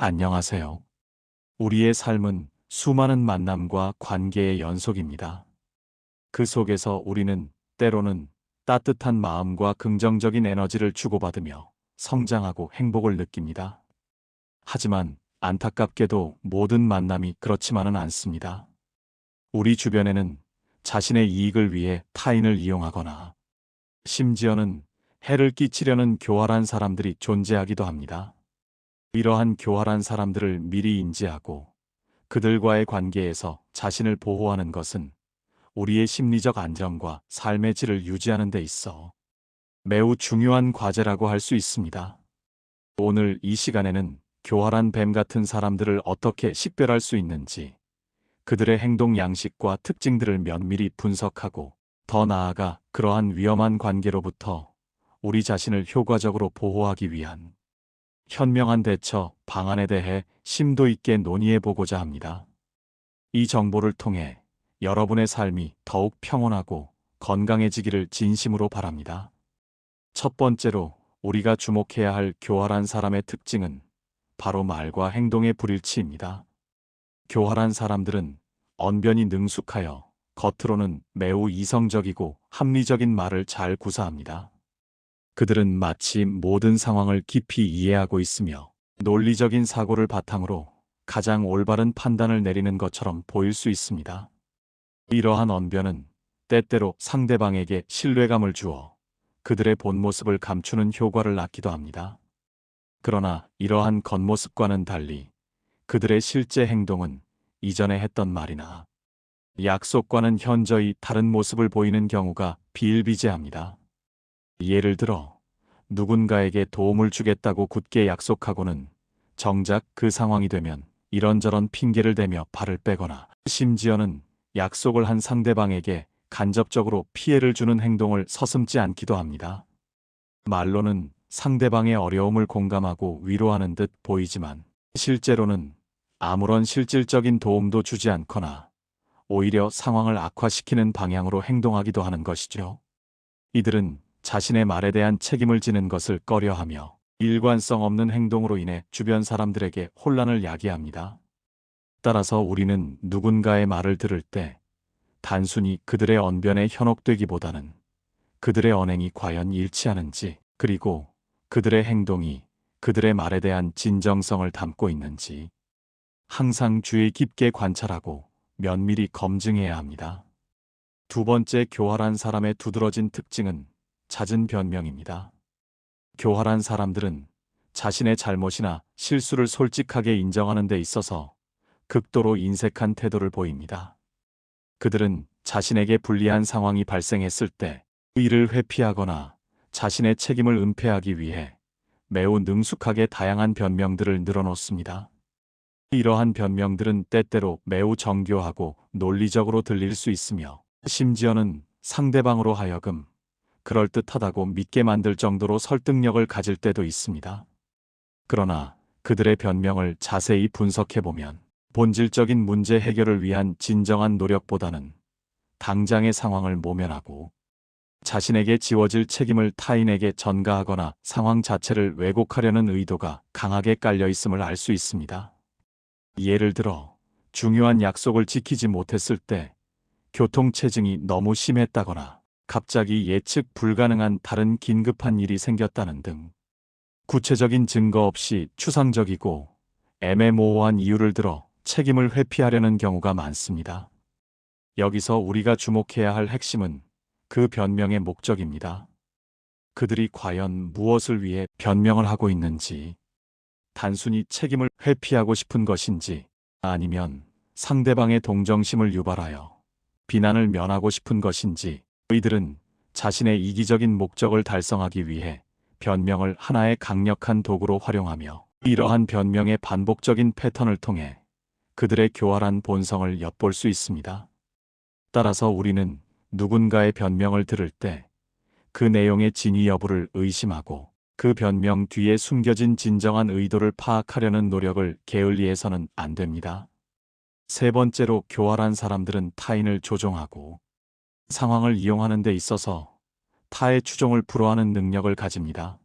안녕하세요. 우리의 삶은 수많은 만남과 관계의 연속입니다. 그 속에서 우리는 때로는 따뜻한 마음과 긍정적인 에너지를 주고받으며 성장하고 행복을 느낍니다. 하지만 안타깝게도 모든 만남이 그렇지만은 않습니다. 우리 주변에는 자신의 이익을 위해 타인을 이용하거나 심지어는 해를 끼치려는 교활한 사람들이 존재하기도 합니다. 이러한 교활한 사람들을 미리 인지하고 그들과의 관계에서 자신을 보호하는 것은 우리의 심리적 안정과 삶의 질을 유지하는 데 있어 매우 중요한 과제라고 할 수 있습니다. 오늘 이 시간에는 교활한 뱀 같은 사람들을 어떻게 식별할 수 있는지, 그들의 행동 양식과 특징들을 면밀히 분석하고 더 나아가 그러한 위험한 관계로부터 우리 자신을 효과적으로 보호하기 위한 현명한 대처 방안에 대해 심도 있게 논의해 보고자 합니다. 이 정보를 통해 여러분의 삶이 더욱 평온하고 건강해지기를 진심으로 바랍니다. 첫 번째로 우리가 주목해야 할 교활한 사람의 특징은 바로 말과 행동의 불일치입니다. 교활한 사람들은 언변이 능숙하여 겉으로는 매우 이성적이고 합리적인 말을 잘 구사합니다. 그들은 마치 모든 상황을 깊이 이해하고 있으며 논리적인 사고를 바탕으로 가장 올바른 판단을 내리는 것처럼 보일 수 있습니다. 이러한 언변은 때때로 상대방에게 신뢰감을 주어 그들의 본 모습을 감추는 효과를 낳기도 합니다. 그러나 이러한 겉모습과는 달리 그들의 실제 행동은 이전에 했던 말이나 약속과는 현저히 다른 모습을 보이는 경우가 비일비재합니다. 예를 들어 누군가에게 도움을 주겠다고 굳게 약속하고는 정작 그 상황이 되면 이런저런 핑계를 대며 발을 빼거나 심지어는 약속을 한 상대방에게 간접적으로 피해를 주는 행동을 서슴지 않기도 합니다. 말로는 상대방의 어려움을 공감하고 위로하는 듯 보이지만 실제로는 아무런 실질적인 도움도 주지 않거나 오히려 상황을 악화시키는 방향으로 행동하기도 하는 것이죠. 이들은 자신의 말에 대한 책임을 지는 것을 꺼려하며 일관성 없는 행동으로 인해 주변 사람들에게 혼란을 야기합니다. 따라서 우리는 누군가의 말을 들을 때 단순히 그들의 언변에 현혹되기보다는 그들의 언행이 과연 일치하는지, 그리고 그들의 행동이 그들의 말에 대한 진정성을 담고 있는지 항상 주의 깊게 관찰하고 면밀히 검증해야 합니다. 두 번째, 교활한 사람의 두드러진 특징은 잦은 변명입니다. 교활한 사람들은 자신의 잘못이나 실수를 솔직하게 인정하는 데 있어서 극도로 인색한 태도를 보입니다. 그들은 자신에게 불리한 상황이 발생했을 때 이를 회피하거나 자신의 책임을 은폐하기 위해 매우 능숙하게 다양한 변명들을 늘어놓습니다. 이러한 변명들은 때때로 매우 정교하고 논리적으로 들릴 수 있으며 심지어는 상대방으로 하여금 그럴듯하다고 믿게 만들 정도로 설득력을 가질 때도 있습니다. 그러나 그들의 변명을 자세히 분석해보면 본질적인 문제 해결을 위한 진정한 노력보다는 당장의 상황을 모면하고 자신에게 지워질 책임을 타인에게 전가하거나 상황 자체를 왜곡하려는 의도가 강하게 깔려 있음을 알 수 있습니다. 예를 들어 중요한 약속을 지키지 못했을 때 교통체증이 너무 심했다거나 갑자기 예측 불가능한 다른 긴급한 일이 생겼다는 등 구체적인 증거 없이 추상적이고 애매모호한 이유를 들어 책임을 회피하려는 경우가 많습니다. 여기서 우리가 주목해야 할 핵심은 그 변명의 목적입니다. 그들이 과연 무엇을 위해 변명을 하고 있는지, 단순히 책임을 회피하고 싶은 것인지, 아니면 상대방의 동정심을 유발하여 비난을 면하고 싶은 것인지, 이들은 자신의 이기적인 목적을 달성하기 위해 변명을 하나의 강력한 도구로 활용하며 이러한 변명의 반복적인 패턴을 통해 그들의 교활한 본성을 엿볼 수 있습니다. 따라서 우리는 누군가의 변명을 들을 때 그 내용의 진위 여부를 의심하고 그 변명 뒤에 숨겨진 진정한 의도를 파악하려는 노력을 게을리해서는 안 됩니다. 세 번째로, 교활한 사람들은 타인을 조종하고 상황을 이용하는 데 있어서 타의 추종을 불허하는 능력을 가집니다.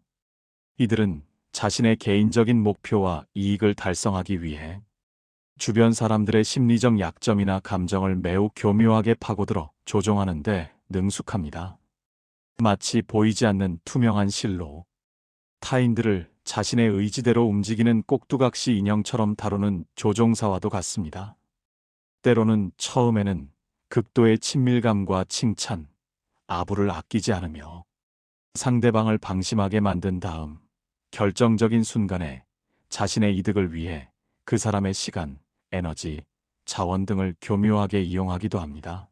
이들은 자신의 개인적인 목표와 이익을 달성하기 위해 주변 사람들의 심리적 약점이나 감정을 매우 교묘하게 파고들어 조종하는 데 능숙합니다. 마치 보이지 않는 투명한 실로 타인들을 자신의 의지대로 움직이는 꼭두각시 인형처럼 다루는 조종사와도 같습니다. 때로는 처음에는 극도의 친밀감과 칭찬, 아부를 아끼지 않으며 상대방을 방심하게 만든 다음 결정적인 순간에 자신의 이득을 위해 그 사람의 시간, 에너지, 자원 등을 교묘하게 이용하기도 합니다.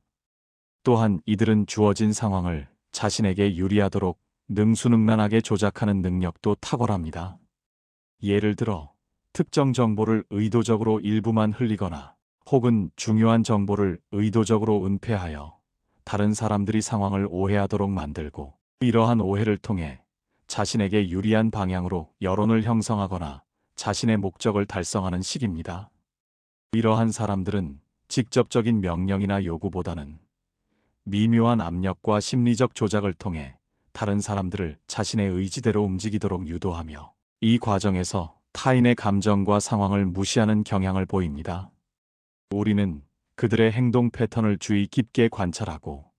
또한 이들은 주어진 상황을 자신에게 유리하도록 능수능란하게 조작하는 능력도 탁월합니다. 예를 들어 특정 정보를 의도적으로 일부만 흘리거나 혹은 중요한 정보를 의도적으로 은폐하여 다른 사람들이 상황을 오해하도록 만들고 이러한 오해를 통해 자신에게 유리한 방향으로 여론을 형성하거나 자신의 목적을 달성하는 식입니다. 이러한 사람들은 직접적인 명령이나 요구보다는 미묘한 압력과 심리적 조작을 통해 다른 사람들을 자신의 의지대로 움직이도록 유도하며 이 과정에서 타인의 감정과 상황을 무시하는 경향을 보입니다. 우리는 그들의 행동 패턴을 주의 깊게 관찰하고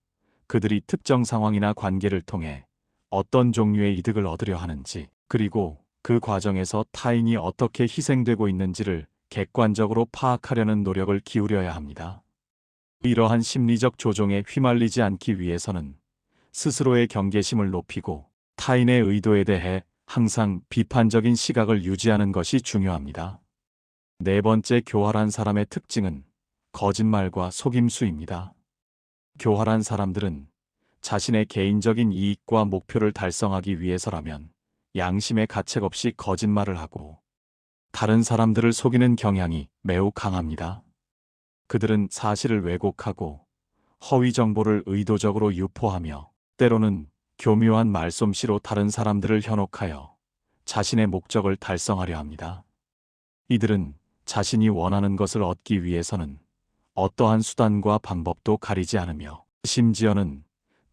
그들이 특정 상황이나 관계를 통해 어떤 종류의 이득을 얻으려 하는지, 그리고 그 과정에서 타인이 어떻게 희생되고 있는지를 객관적으로 파악하려는 노력을 기울여야 합니다. 이러한 심리적 조종에 휘말리지 않기 위해서는 스스로의 경계심을 높이고 타인의 의도에 대해 항상 비판적인 시각을 유지하는 것이 중요합니다. 네 번째, 교활한 사람의 특징은 거짓말과 속임수입니다. 교활한 사람들은 자신의 개인적인 이익과 목표를 달성하기 위해서라면 양심의 가책 없이 거짓말을 하고 다른 사람들을 속이는 경향이 매우 강합니다. 그들은 사실을 왜곡하고 허위 정보를 의도적으로 유포하며 때로는 교묘한 말솜씨로 다른 사람들을 현혹하여 자신의 목적을 달성하려 합니다. 이들은 자신이 원하는 것을 얻기 위해서는 어떠한 수단과 방법도 가리지 않으며 심지어는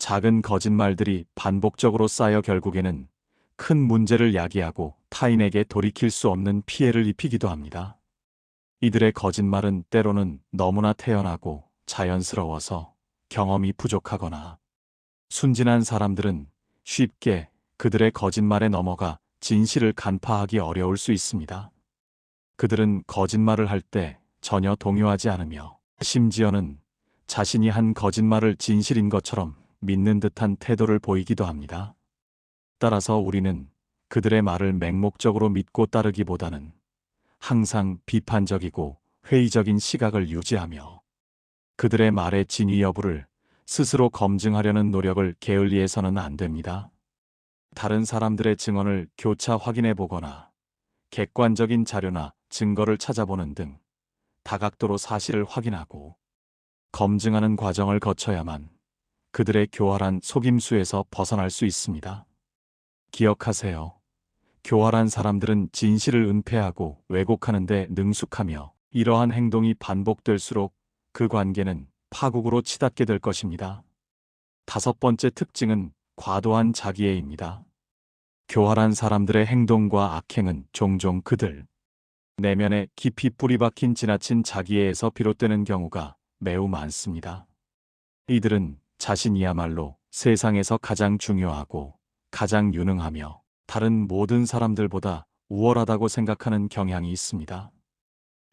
작은 거짓말들이 반복적으로 쌓여 결국에는 큰 문제를 야기하고 타인에게 돌이킬 수 없는 피해를 입히기도 합니다. 이들의 거짓말은 때로는 너무나 태연하고 자연스러워서 경험이 부족하거나 순진한 사람들은 쉽게 그들의 거짓말에 넘어가 진실을 간파하기 어려울 수 있습니다. 그들은 거짓말을 할 때 전혀 동요하지 않으며 심지어는 자신이 한 거짓말을 진실인 것처럼 믿는 듯한 태도를 보이기도 합니다. 따라서 우리는 그들의 말을 맹목적으로 믿고 따르기보다는 항상 비판적이고 회의적인 시각을 유지하며 그들의 말의 진위 여부를 스스로 검증하려는 노력을 게을리해서는 안 됩니다. 다른 사람들의 증언을 교차 확인해 보거나 객관적인 자료나 증거를 찾아보는 등 다각도로 사실을 확인하고 검증하는 과정을 거쳐야만 그들의 교활한 속임수에서 벗어날 수 있습니다. 기억하세요. 교활한 사람들은 진실을 은폐하고 왜곡하는 데 능숙하며 이러한 행동이 반복될수록 그 관계는 파국으로 치닫게 될 것입니다. 다섯 번째 특징은 과도한 자기애입니다. 교활한 사람들의 행동과 악행은 종종 그들 내면에 깊이 뿌리 박힌 지나친 자기애에서 비롯되는 경우가 매우 많습니다. 이들은 자신이야말로 세상에서 가장 중요하고 가장 유능하며 다른 모든 사람들보다 우월하다고 생각하는 경향이 있습니다.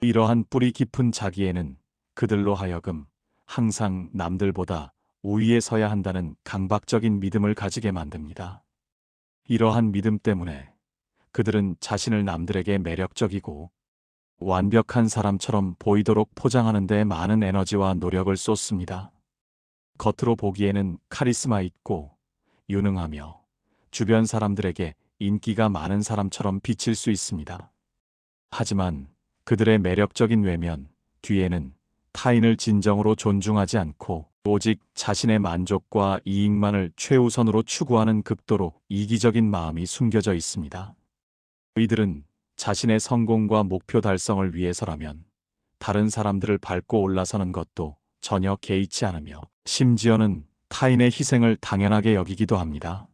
이러한 뿌리 깊은 자기애는 그들로 하여금 항상 남들보다 우위에 서야 한다는 강박적인 믿음을 가지게 만듭니다. 이러한 믿음 때문에 그들은 자신을 남들에게 매력적이고 완벽한 사람처럼 보이도록 포장하는 데 많은 에너지와 노력을 쏟습니다. 겉으로 보기에는 카리스마 있고 유능하며 주변 사람들에게 인기가 많은 사람처럼 비칠 수 있습니다. 하지만 그들의 매력적인 외면 뒤에는 타인을 진정으로 존중하지 않고 오직 자신의 만족과 이익만을 최우선으로 추구하는 극도로 이기적인 마음이 숨겨져 있습니다. 이들은 자신의 성공과 목표 달성을 위해서라면 다른 사람들을 밟고 올라서는 것도 전혀 개의치 않으며 심지어는 타인의 희생을 당연하게 여기기도 합니다.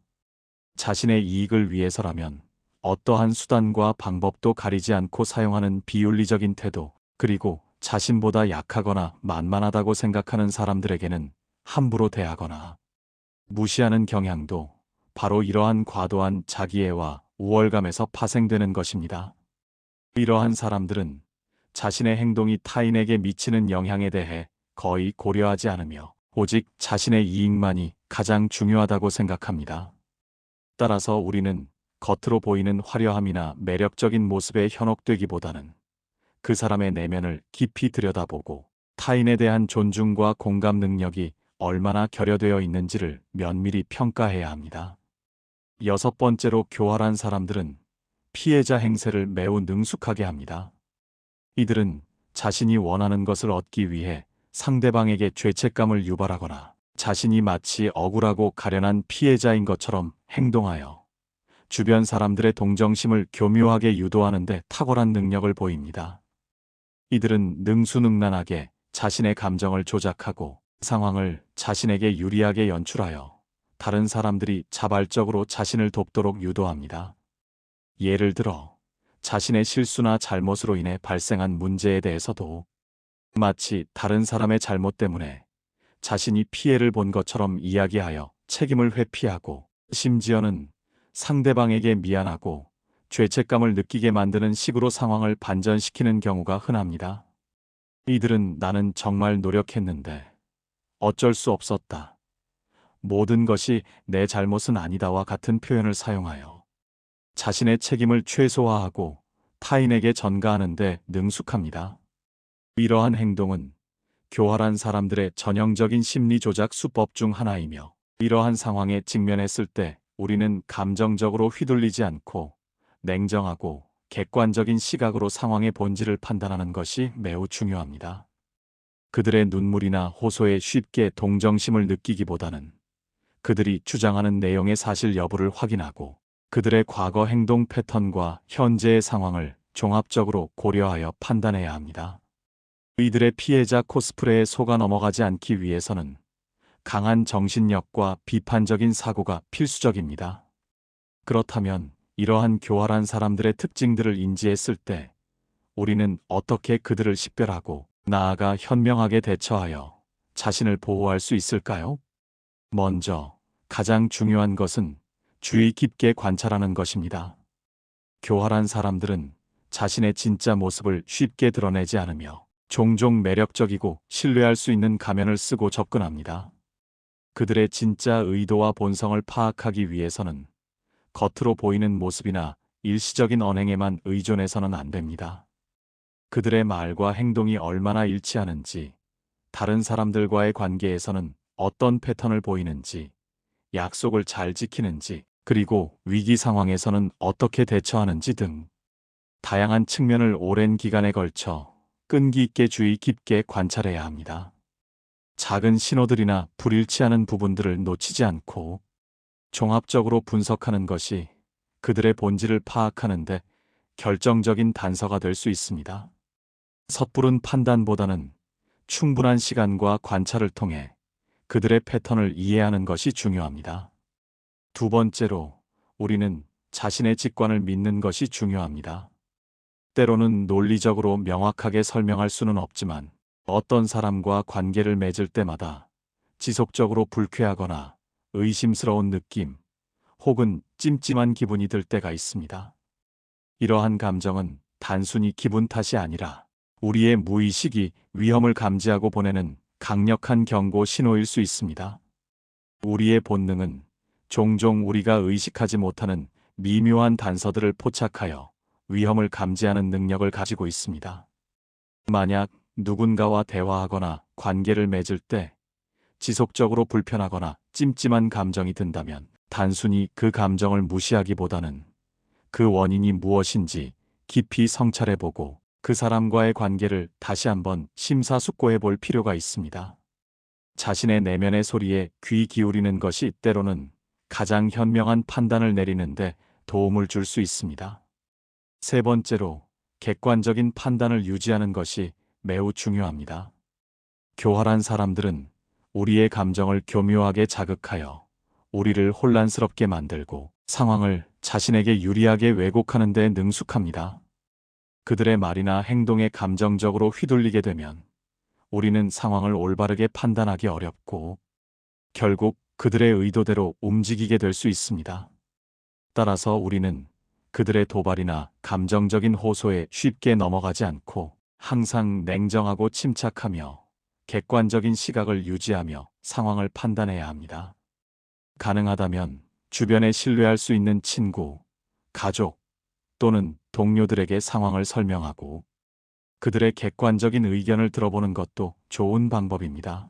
자신의 이익을 위해서라면 어떠한 수단과 방법도 가리지 않고 사용하는 비윤리적인 태도, 그리고 자신보다 약하거나 만만하다고 생각하는 사람들에게는 함부로 대하거나 무시하는 경향도 바로 이러한 과도한 자기애와 우월감에서 파생되는 것입니다. 이러한 사람들은 자신의 행동이 타인에게 미치는 영향에 대해 거의 고려하지 않으며 오직 자신의 이익만이 가장 중요하다고 생각합니다. 따라서 우리는 겉으로 보이는 화려함이나 매력적인 모습에 현혹되기보다는 그 사람의 내면을 깊이 들여다보고 타인에 대한 존중과 공감 능력이 얼마나 결여되어 있는지를 면밀히 평가해야 합니다. 여섯 번째로, 교활한 사람들은 피해자 행세를 매우 능숙하게 합니다. 이들은 자신이 원하는 것을 얻기 위해 상대방에게 죄책감을 유발하거나 자신이 마치 억울하고 가련한 피해자인 것처럼 행동하여 주변 사람들의 동정심을 교묘하게 유도하는 데 탁월한 능력을 보입니다. 이들은 능수능란하게 자신의 감정을 조작하고 상황을 자신에게 유리하게 연출하여 다른 사람들이 자발적으로 자신을 돕도록 유도합니다. 예를 들어 자신의 실수나 잘못으로 인해 발생한 문제에 대해서도 마치 다른 사람의 잘못 때문에 자신이 피해를 본 것처럼 이야기하여 책임을 회피하고 심지어는 상대방에게 미안하고 죄책감을 느끼게 만드는 식으로 상황을 반전시키는 경우가 흔합니다. 이들은 나는 정말 노력했는데 어쩔 수 없었다, 모든 것이 내 잘못은 아니다와 같은 표현을 사용하여 자신의 책임을 최소화하고 타인에게 전가하는 데 능숙합니다. 이러한 행동은 교활한 사람들의 전형적인 심리 조작 수법 중 하나이며, 이러한 상황에 직면했을 때 우리는 감정적으로 휘둘리지 않고 냉정하고 객관적인 시각으로 상황의 본질을 판단하는 것이 매우 중요합니다. 그들의 눈물이나 호소에 쉽게 동정심을 느끼기보다는 그들이 주장하는 내용의 사실 여부를 확인하고 그들의 과거 행동 패턴과 현재의 상황을 종합적으로 고려하여 판단해야 합니다. 이들의 피해자 코스프레에 속아 넘어가지 않기 위해서는 강한 정신력과 비판적인 사고가 필수적입니다. 그렇다면 이러한 교활한 사람들의 특징들을 인지했을 때 우리는 어떻게 그들을 식별하고 나아가 현명하게 대처하여 자신을 보호할 수 있을까요? 먼저 가장 중요한 것은 주의 깊게 관찰하는 것입니다. 교활한 사람들은 자신의 진짜 모습을 쉽게 드러내지 않으며 종종 매력적이고 신뢰할 수 있는 가면을 쓰고 접근합니다. 그들의 진짜 의도와 본성을 파악하기 위해서는 겉으로 보이는 모습이나 일시적인 언행에만 의존해서는 안 됩니다. 그들의 말과 행동이 얼마나 일치하는지, 다른 사람들과의 관계에서는 어떤 패턴을 보이는지, 약속을 잘 지키는지, 그리고 위기 상황에서는 어떻게 대처하는지 등 다양한 측면을 오랜 기간에 걸쳐 끈기 있게 주의 깊게 관찰해야 합니다. 작은 신호들이나 불일치하는 부분들을 놓치지 않고 종합적으로 분석하는 것이 그들의 본질을 파악하는 데 결정적인 단서가 될 수 있습니다. 섣부른 판단보다는 충분한 시간과 관찰을 통해 그들의 패턴을 이해하는 것이 중요합니다. 두 번째로, 우리는 자신의 직관을 믿는 것이 중요합니다. 때로는 논리적으로 명확하게 설명할 수는 없지만 어떤 사람과 관계를 맺을 때마다 지속적으로 불쾌하거나 의심스러운 느낌 혹은 찜찜한 기분이 들 때가 있습니다. 이러한 감정은 단순히 기분 탓이 아니라 우리의 무의식이 위험을 감지하고 보내는 강력한 경고 신호일 수 있습니다. 우리의 본능은 종종 우리가 의식하지 못하는 미묘한 단서들을 포착하여 위험을 감지하는 능력을 가지고 있습니다. 만약 누군가와 대화하거나 관계를 맺을 때 지속적으로 불편하거나 찜찜한 감정이 든다면 단순히 그 감정을 무시하기보다는 그 원인이 무엇인지 깊이 성찰해보고 그 사람과의 관계를 다시 한번 심사숙고해 볼 필요가 있습니다. 자신의 내면의 소리에 귀 기울이는 것이 때로는 가장 현명한 판단을 내리는데 도움을 줄 수 있습니다. 세 번째로, 객관적인 판단을 유지하는 것이 매우 중요합니다. 교활한 사람들은 우리의 감정을 교묘하게 자극하여 우리를 혼란스럽게 만들고 상황을 자신에게 유리하게 왜곡하는 데 능숙합니다. 그들의 말이나 행동에 감정적으로 휘둘리게 되면 우리는 상황을 올바르게 판단하기 어렵고 결국 그들의 의도대로 움직이게 될 수 있습니다. 따라서 우리는 그들의 도발이나 감정적인 호소에 쉽게 넘어가지 않고 항상 냉정하고 침착하며 객관적인 시각을 유지하며 상황을 판단해야 합니다. 가능하다면 주변에 신뢰할 수 있는 친구, 가족 또는 동료들에게 상황을 설명하고 그들의 객관적인 의견을 들어보는 것도 좋은 방법입니다.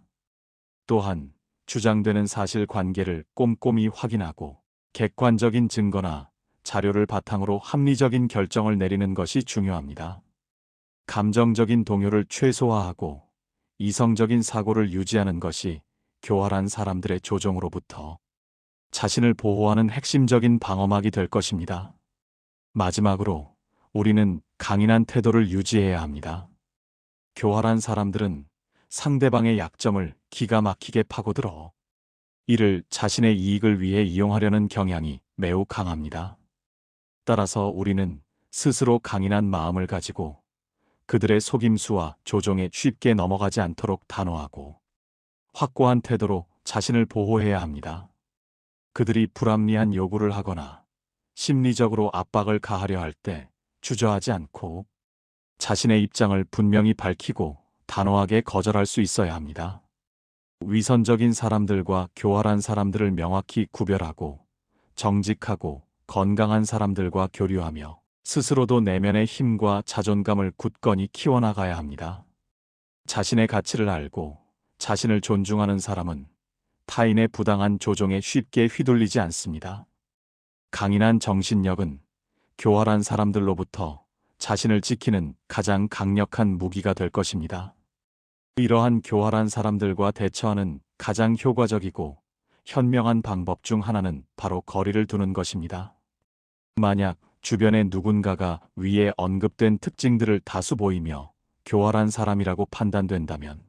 또한 주장되는 사실관계를 꼼꼼히 확인하고 객관적인 증거나 자료를 바탕으로 합리적인 결정을 내리는 것이 중요합니다. 감정적인 동요를 최소화하고 이성적인 사고를 유지하는 것이 교활한 사람들의 조종으로부터 자신을 보호하는 핵심적인 방어막이 될 것입니다. 마지막으로 우리는 강인한 태도를 유지해야 합니다. 교활한 사람들은 상대방의 약점을 기가 막히게 파고들어 이를 자신의 이익을 위해 이용하려는 경향이 매우 강합니다. 따라서 우리는 스스로 강인한 마음을 가지고 그들의 속임수와 조종에 쉽게 넘어가지 않도록 단호하고 확고한 태도로 자신을 보호해야 합니다. 그들이 불합리한 요구를 하거나 심리적으로 압박을 가하려 할 때 주저하지 않고 자신의 입장을 분명히 밝히고 단호하게 거절할 수 있어야 합니다. 위선적인 사람들과 교활한 사람들을 명확히 구별하고 정직하고 건강한 사람들과 교류하며 스스로도 내면의 힘과 자존감을 굳건히 키워나가야 합니다. 자신의 가치를 알고 자신을 존중하는 사람은 타인의 부당한 조종에 쉽게 휘둘리지 않습니다. 강인한 정신력은 교활한 사람들로부터 자신을 지키는 가장 강력한 무기가 될 것입니다. 이러한 교활한 사람들과 대처하는 가장 효과적이고 현명한 방법 중 하나는 바로 거리를 두는 것입니다. 만약 주변에 누군가가 위에 언급된 특징들을 다수 보이며 교활한 사람이라고 판단된다면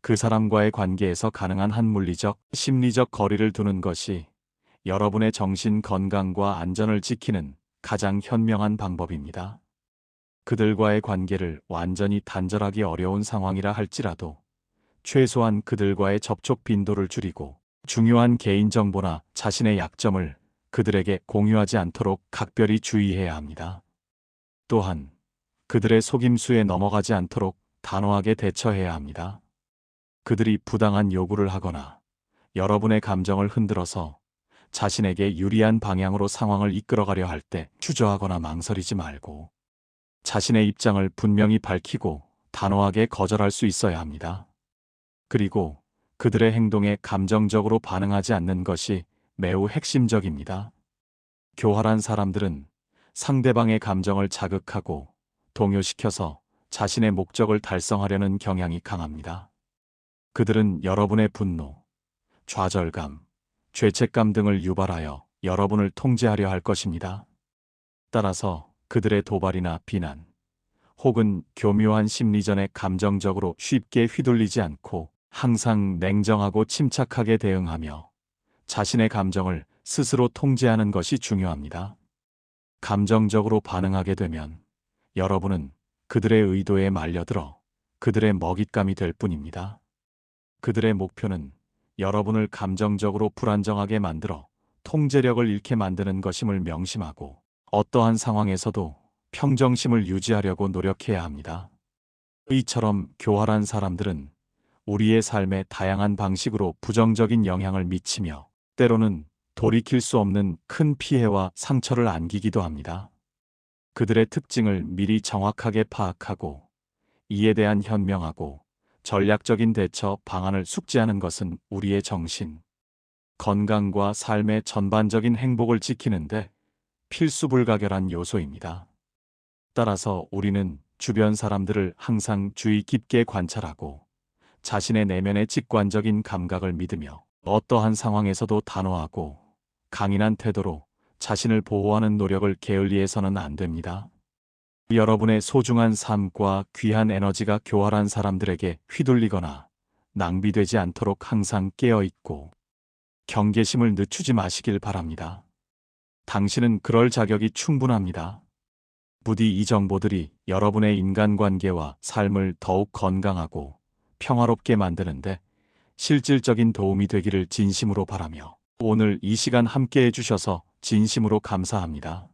그 사람과의 관계에서 가능한 한 물리적, 심리적 거리를 두는 것이 여러분의 정신 건강과 안전을 지키는 가장 현명한 방법입니다. 그들과의 관계를 완전히 단절하기 어려운 상황이라 할지라도 최소한 그들과의 접촉 빈도를 줄이고 중요한 개인정보나 자신의 약점을 그들에게 공유하지 않도록 각별히 주의해야 합니다. 또한 그들의 속임수에 넘어가지 않도록 단호하게 대처해야 합니다. 그들이 부당한 요구를 하거나 여러분의 감정을 흔들어서 자신에게 유리한 방향으로 상황을 이끌어가려 할 때 주저하거나 망설이지 말고 자신의 입장을 분명히 밝히고 단호하게 거절할 수 있어야 합니다. 그리고 그들의 행동에 감정적으로 반응하지 않는 것이 매우 핵심적입니다. 교활한 사람들은 상대방의 감정을 자극하고 동요시켜서 자신의 목적을 달성하려는 경향이 강합니다. 그들은 여러분의 분노, 좌절감, 죄책감 등을 유발하여 여러분을 통제하려 할 것입니다. 따라서 그들의 도발이나 비난, 혹은 교묘한 심리전에 감정적으로 쉽게 휘둘리지 않고 항상 냉정하고 침착하게 대응하며 자신의 감정을 스스로 통제하는 것이 중요합니다. 감정적으로 반응하게 되면 여러분은 그들의 의도에 말려들어 그들의 먹잇감이 될 뿐입니다. 그들의 목표는 여러분을 감정적으로 불안정하게 만들어 통제력을 잃게 만드는 것임을 명심하고 어떠한 상황에서도 평정심을 유지하려고 노력해야 합니다. 이처럼 교활한 사람들은 우리의 삶에 다양한 방식으로 부정적인 영향을 미치며 때로는 돌이킬 수 없는 큰 피해와 상처를 안기기도 합니다. 그들의 특징을 미리 정확하게 파악하고 이에 대한 현명하고 전략적인 대처 방안을 숙지하는 것은 우리의 정신, 건강과 삶의 전반적인 행복을 지키는데 필수불가결한 요소입니다. 따라서 우리는 주변 사람들을 항상 주의 깊게 관찰하고 자신의 내면의 직관적인 감각을 믿으며 어떠한 상황에서도 단호하고 강인한 태도로 자신을 보호하는 노력을 게을리해서는 안 됩니다. 여러분의 소중한 삶과 귀한 에너지가 교활한 사람들에게 휘둘리거나 낭비되지 않도록 항상 깨어있고 경계심을 늦추지 마시길 바랍니다. 당신은 그럴 자격이 충분합니다. 부디 이 정보들이 여러분의 인간관계와 삶을 더욱 건강하고 평화롭게 만드는데 실질적인 도움이 되기를 진심으로 바라며 오늘 이 시간 함께 해주셔서 진심으로 감사합니다.